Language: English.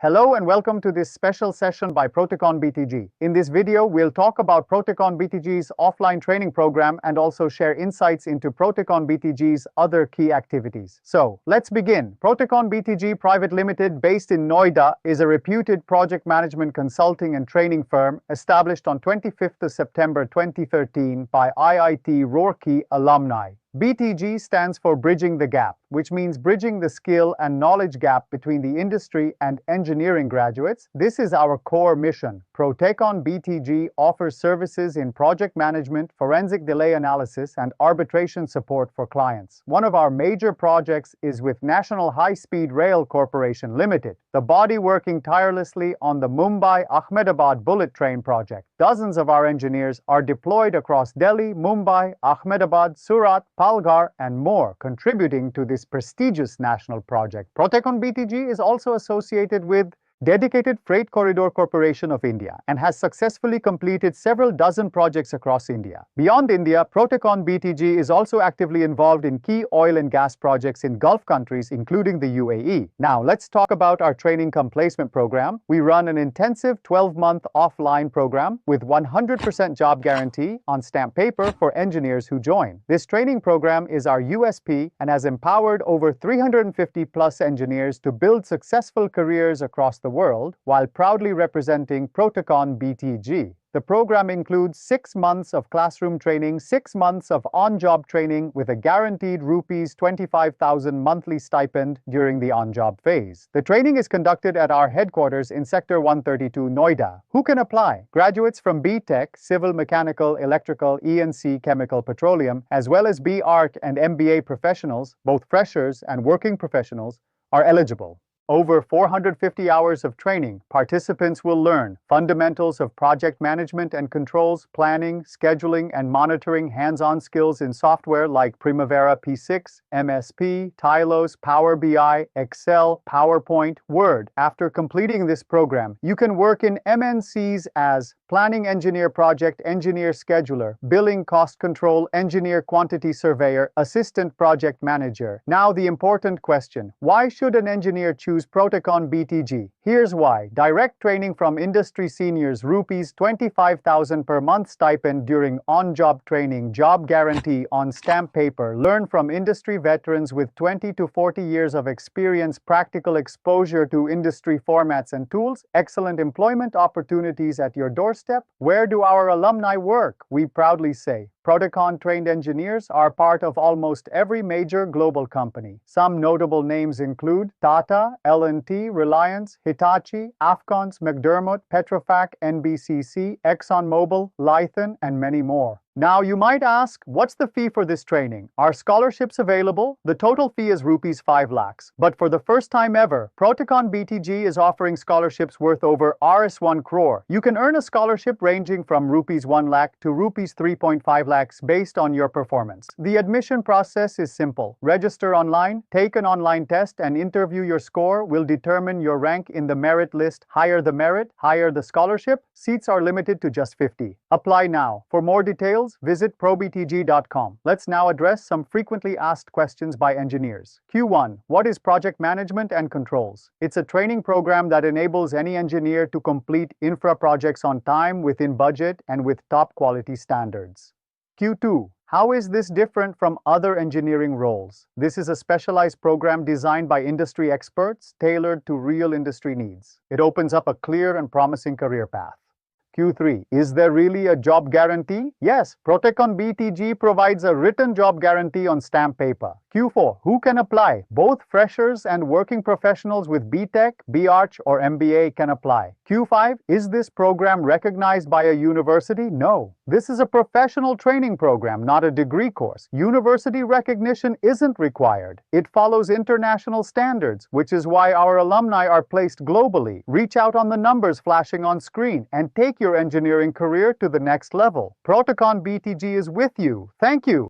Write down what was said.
Hello and welcome to this special session by Protecon BTG. In this video, we'll talk about Protecon BTG's offline training program and also share insights into Protecon BTG's other key activities. So, let's begin. Protecon BTG Private Limited, based in Noida, is a reputed project management consulting and training firm established on 25th of September 2013 by IIT Roorkee alumni. BTG stands for Bridging the Gap, which means bridging the skill and knowledge gap between the industry and engineering graduates. This is our core mission. Protecon BTG offers services in project management, forensic delay analysis, and arbitration support for clients. One of our major projects is with National High Speed Rail Corporation Limited, the body working tirelessly on the Mumbai-Ahmedabad bullet train project. Dozens of our engineers are deployed across Delhi, Mumbai, Ahmedabad, Surat, Palghar, and more, contributing to this prestigious national project. Protecon BTG is also associated with Dedicated Freight Corridor Corporation of India and has successfully completed several dozen projects across India. Beyond India, Protecon BTG is also actively involved in key oil and gas projects in Gulf countries, including the UAE. Now, let's talk about our Training-cum-Placement Program. We run an intensive 12-month offline program with 100% job guarantee on stamp paper for engineers who join. This training program is our USP and has empowered over 350+ engineers to build successful careers across the world while proudly representing Protecon BTG. The program includes 6 months of classroom training, 6 months of on-job training with a guaranteed rupees 25,000 monthly stipend during the on-job phase. The training is conducted at our headquarters in Sector 132, Noida. Who can apply? Graduates from B.Tech, Civil, Mechanical, Electrical, E&C, Chemical, Petroleum, as well as B.Arch and MBA professionals, both freshers and working professionals, are eligible. Over 450 hours of training, participants will learn fundamentals of project management and controls, planning, scheduling, and monitoring, hands-on skills in software like Primavera P6, MSP, Tylos, Power BI, Excel, PowerPoint, Word. After completing this program, you can work in MNCs as planning engineer, project engineer, scheduler, billing cost control, engineer quantity surveyor, assistant project manager. Now the important question, why should an engineer choose Protecon BTG? Here's why. Direct training from industry seniors, rupees 25,000 per month stipend during on-job training, job guarantee on stamp paper, learn from industry veterans with 20 to 40 years of experience, practical exposure to industry formats and tools, excellent employment opportunities at your doorstep. Where do our alumni work? We proudly say, Protecon-trained engineers are part of almost every major global company. Some notable names include Tata, L&T, Reliance, Hitachi, Afcons, McDermott, Petrofac, NBCC, ExxonMobil, Lython, and many more. Now you might ask, what's the fee for this training? Are scholarships available? The total fee is rupees 5 lakhs. But for the first time ever, Protecon BTG is offering scholarships worth over Rs 1 crore. You can earn a scholarship ranging from rupees 1 lakh to rupees 3.5 lakhs based on your performance. The admission process is simple. Register online, take an online test, and interview. Your score will determine your rank in the merit list. Higher the merit, higher the scholarship. Seats are limited to just 50. Apply now. For more details, visit probtg.com. Let's now address some frequently asked questions by engineers. Q1. What is project management and controls? It's a training program that enables any engineer to complete infra projects on time, within budget, and with top quality standards. Q2. How is this different from other engineering roles? This is a specialized program designed by industry experts, tailored to real industry needs. It opens up a clear and promising career path. Q3. Is there really a job guarantee? Yes, Protecon BTG provides a written job guarantee on stamp paper. Q4. Who can apply? Both freshers and working professionals with B.Tech, B.Arch, or MBA can apply. Q5. Is this program recognized by a university? No. This is a professional training program, not a degree course. University recognition isn't required. It follows international standards, which is why our alumni are placed globally. Reach out on the numbers flashing on screen and take your engineering career to the next level. Protecon BTG is with you. Thank you.